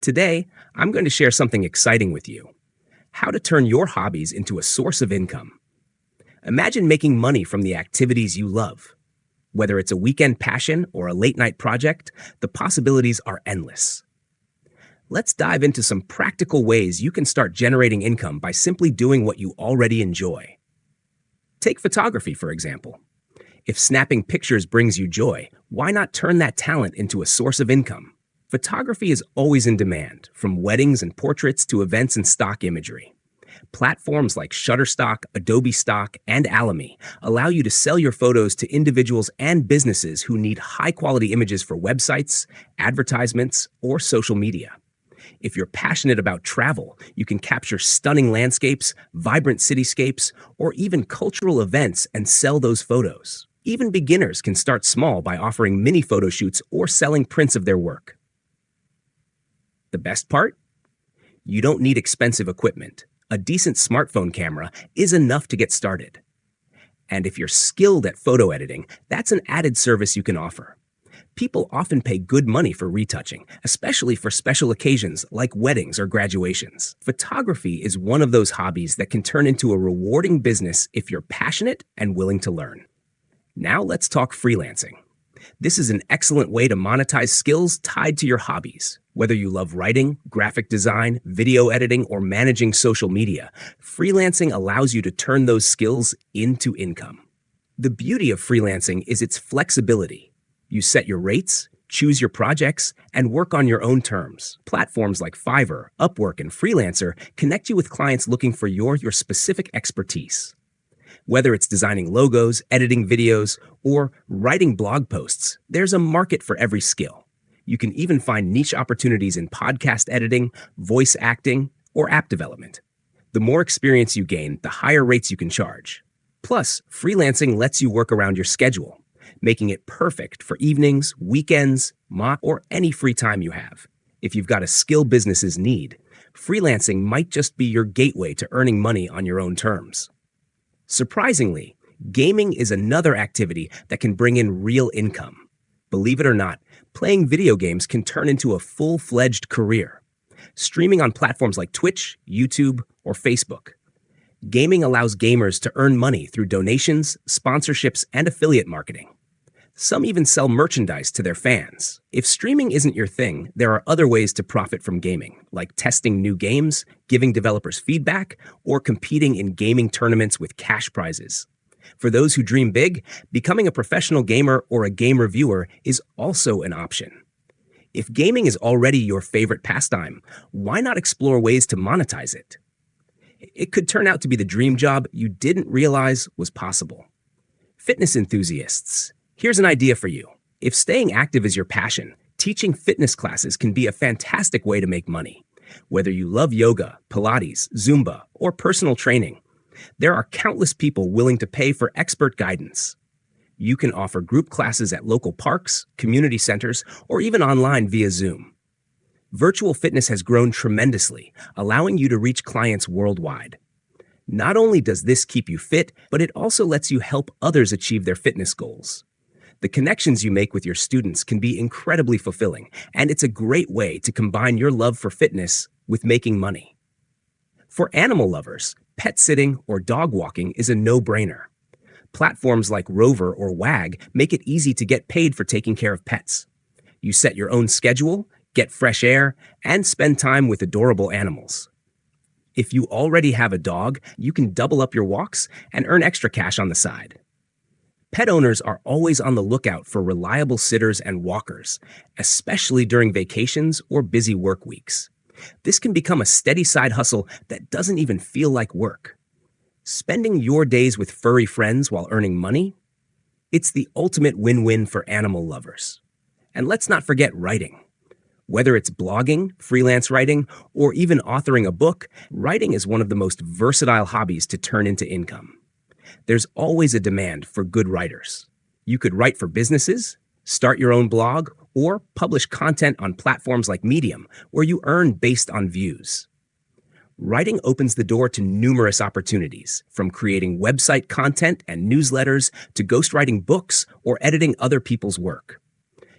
Today, I'm going to share something exciting with you: how to turn your hobbies into a source of income. Imagine making money from the activities you love. Whether it's a weekend passion or a late night project, the possibilities are endless. Let's dive into some practical ways you can start generating income by simply doing what you already enjoy. Take photography, for example. If snapping pictures brings you joy, why not turn that talent into a source of income? Photography is always in demand, from weddings and portraits to events and stock imagery. Platforms like Shutterstock, Adobe Stock, and Alamy allow you to sell your photos to individuals and businesses who need high-quality images for websites, advertisements, or social media. If you're passionate about travel, you can capture stunning landscapes, vibrant cityscapes, or even cultural events and sell those photos. Even beginners can start small by offering mini photo shoots or selling prints of their work. The best part? You don't need expensive equipment. A decent smartphone camera is enough to get started. And if you're skilled at photo editing, that's an added service you can offer. People often pay good money for retouching, especially for special occasions like weddings or graduations. Photography is one of those hobbies that can turn into a rewarding business if you're passionate and willing to learn. Now let's talk freelancing. This is an excellent way to monetize skills tied to your hobbies. Whether you love writing, graphic design, video editing, or managing social media, freelancing allows you to turn those skills into income. The beauty of freelancing is its flexibility. You set your rates, choose your projects, and work on your own terms. Platforms like Fiverr, Upwork, and Freelancer connect you with clients looking for your specific expertise. Whether it's designing logos, editing videos, or writing blog posts, there's a market for every skill. You can even find niche opportunities in podcast editing, voice acting, or app development. The more experience you gain, the higher rates you can charge. Plus, freelancing lets you work around your schedule, making it perfect for evenings, weekends, or any free time you have. If you've got a skill businesses need, freelancing might just be your gateway to earning money on your own terms. Surprisingly, gaming is another activity that can bring in real income. Believe it or not, playing video games can turn into a full-fledged career. Streaming on platforms like Twitch, YouTube, or Facebook. Gaming allows gamers to earn money through donations, sponsorships, and affiliate marketing. Some even sell merchandise to their fans. If streaming isn't your thing, there are other ways to profit from gaming, like testing new games, giving developers feedback, or competing in gaming tournaments with cash prizes. For those who dream big, becoming a professional gamer or a game reviewer is also an option. If gaming is already your favorite pastime, why not explore ways to monetize it? It could turn out to be the dream job you didn't realize was possible. Fitness enthusiasts, here's an idea for you. If staying active is your passion, teaching fitness classes can be a fantastic way to make money. Whether you love yoga, Pilates, Zumba, or personal training, there are countless people willing to pay for expert guidance. You can offer group classes at local parks, community centers, or even online via Zoom. Virtual fitness has grown tremendously, allowing you to reach clients worldwide. Not only does this keep you fit, but it also lets you help others achieve their fitness goals. The connections you make with your students can be incredibly fulfilling, and it's a great way to combine your love for fitness with making money. For animal lovers, pet sitting or dog walking is a no-brainer. Platforms like Rover or Wag make it easy to get paid for taking care of pets. You set your own schedule, get fresh air, and spend time with adorable animals. If you already have a dog, you can double up your walks and earn extra cash on the side. Pet owners are always on the lookout for reliable sitters and walkers, especially during vacations or busy work weeks. This can become a steady side hustle that doesn't even feel like work. Spending your days with furry friends while earning money? It's the ultimate win-win for animal lovers. And let's not forget writing. Whether it's blogging, freelance writing, or even authoring a book, writing is one of the most versatile hobbies to turn into income. There's always a demand for good writers. You could write for businesses, start your own blog, or publish content on platforms like Medium, where you earn based on views. Writing opens the door to numerous opportunities, from creating website content and newsletters to ghostwriting books or editing other people's work.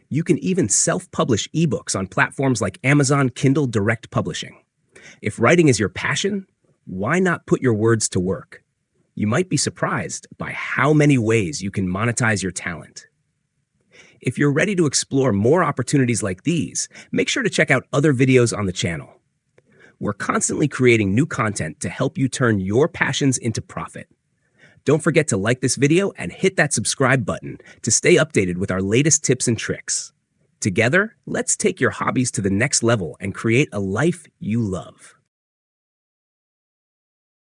You can even self-publish ebooks on platforms like Amazon Kindle Direct Publishing. If writing is your passion, why not put your words to work? You might be surprised by how many ways you can monetize your talent. If you're ready to explore more opportunities like these, make sure to check out other videos on the channel. We're constantly creating new content to help you turn your passions into profit. Don't forget to like this video and hit that subscribe button to stay updated with our latest tips and tricks. Together, let's take your hobbies to the next level and create a life you love.